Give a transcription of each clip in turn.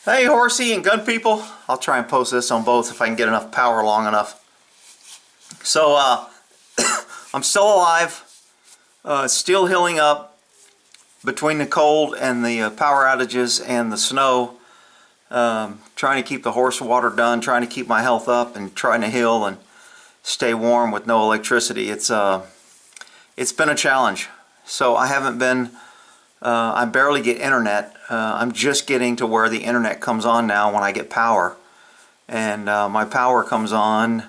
Hey, horsey and gun people. I'll try and post this on both if I can get enough power long enough. So, I'm still alive, still healing up between the cold and the power outages and the snow. Trying to keep the horse water done, trying to keep my health up and trying to heal and stay warm with no electricity. It's been a challenge. So I haven't been, I barely get internet. I'm just getting to where the internet comes on now when I get power. And my power comes on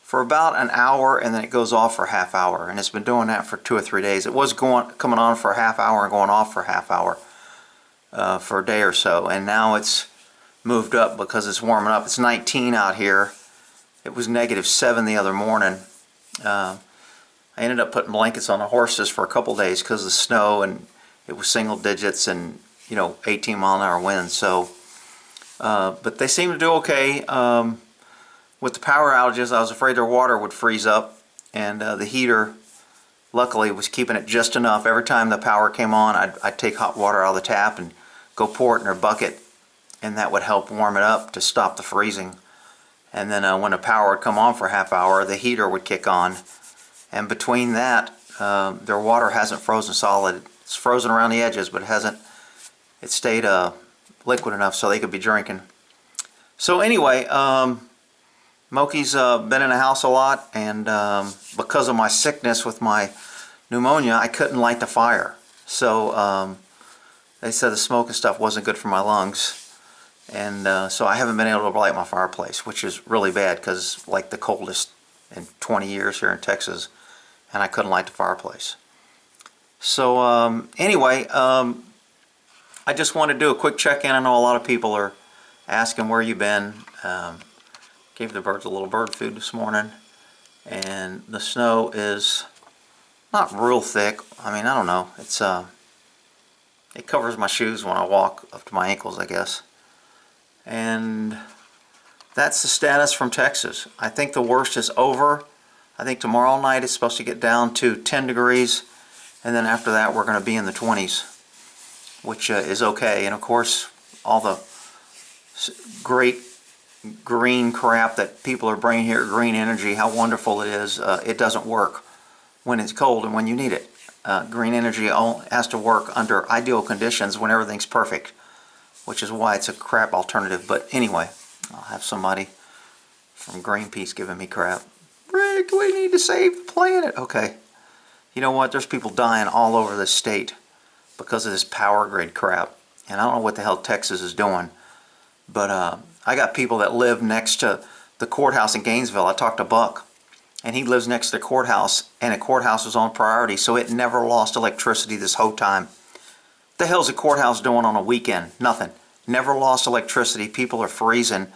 for about an hour and then it goes off for a half hour. And it's been doing that for 2 or 3 days. It was coming on for a half hour and going off for a half hour for a day or so. And now it's moved up because it's warming up. It's 19 out here. It was -7 the other morning. I ended up putting blankets on the horses for a couple days because of the snow, and it was single digits and 18-mile-an-hour winds. So, but they seem to do okay. With the power outages, I was afraid their water would freeze up, and the heater, luckily, was keeping it just enough. Every time the power came on, I'd take hot water out of the tap and go pour it in their bucket, and that would help warm it up to stop the freezing. And then when the power would come on for a half hour, the heater would kick on. And between that, their water hasn't frozen solid. It's frozen around the edges, but it stayed liquid enough so they could be drinking. So anyway, Moki's been in the house a lot, and because of my sickness with my pneumonia, I couldn't light the fire. So they said the smoke and stuff wasn't good for my lungs. And so I haven't been able to light my fireplace, which is really bad because it's like the coldest in 20 years here in Texas, and I couldn't light the fireplace. So anyway, I just want to do a quick check-in. I know a lot of people are asking where you've been. Gave the birds a little bird food this morning, and the snow is not real thick. I mean, I don't know. It covers my shoes when I walk up to my ankles, I guess. And that's the status from Texas. I think the worst is over. I think tomorrow night it's supposed to get down to 10 degrees, and then after that we're going to be in the 20s, which is okay. And of course, all the great green crap that people are bringing here, green energy, how wonderful it is, it doesn't work when it's cold and when you need it. Green energy has to work under ideal conditions when everything's perfect, which is why it's a crap alternative. But anyway, I'll have somebody from Greenpeace giving me crap. Rick, we need to save the planet. Okay. You know what? There's people dying all over this state because of this power grid crap. And I don't know what the hell Texas is doing. But I got people that live next to the courthouse in Gainesville. I talked to Buck, and he lives next to the courthouse, and the courthouse was on priority, so it never lost electricity this whole time. The hell's the courthouse doing on a weekend? Nothing. Never lost electricity. People are freezing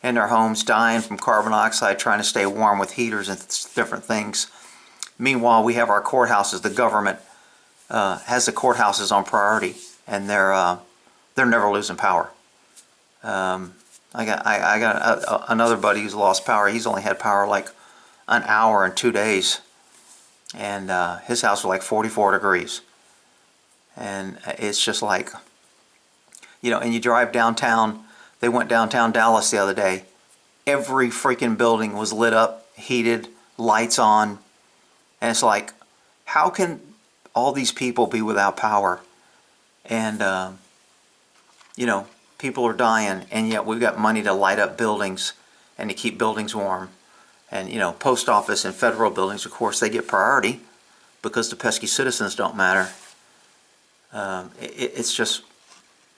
in their homes, dying from carbon dioxide, trying to stay warm with heaters and different things. Meanwhile, we have our courthouses. The government has the courthouses on priority, and they're never losing power. I got another buddy who's lost power. He's only had power like an hour in 2 days, and his house was like 44 degrees. And it's just like, and you drive downtown. They went downtown Dallas the other day. Every freaking building was lit up, heated, lights on. And it's like, how can all these people be without power? And, people are dying, and yet we've got money to light up buildings and to keep buildings warm. And, post office and federal buildings, of course, they get priority because the pesky citizens don't matter.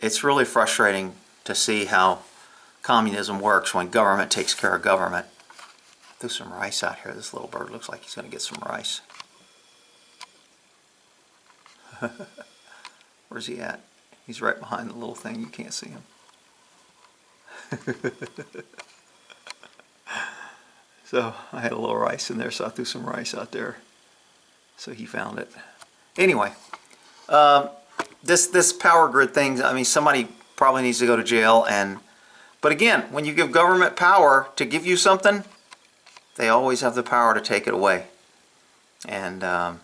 It's really frustrating to see how communism works when government takes care of government. There's some rice out here. This little bird looks like he's going to get some rice. Where's he at? He's right behind the little thing. You can't see him. So I had a little rice in there, so I threw some rice out there. So he found it. Anyway, this power grid thing, I mean, somebody probably needs to go to jail. But again, when you give government power to give you something, they always have the power to take it away. And, a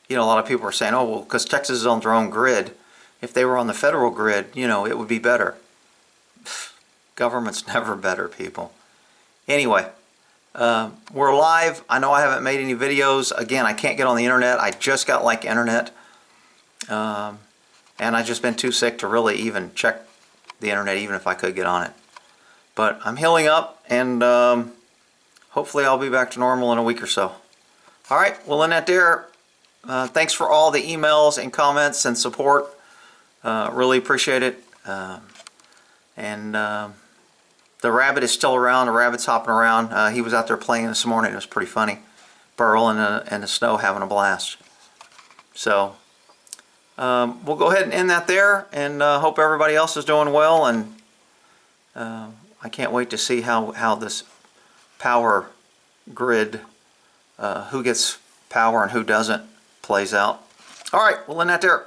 lot of people are saying, oh, well, because Texas is on their own grid. If they were on the federal grid, it would be better. Government's never better, people. Anyway, we're live. I know I haven't made any videos. Again, I can't get on the internet. I just got like internet. And I've just been too sick to really even check the internet, even if I could get on it. But I'm healing up, and hopefully I'll be back to normal in a week or so. All right, well, Lynette dear, thanks for all the emails and comments and support. Really appreciate it. The rabbit is still around. The rabbit's hopping around. He was out there playing this morning. It was pretty funny. Burl in the snow having a blast. So we'll go ahead and end that there, and hope everybody else is doing well. And I can't wait to see how this power grid, who gets power and who doesn't, plays out. All right, well, end that there.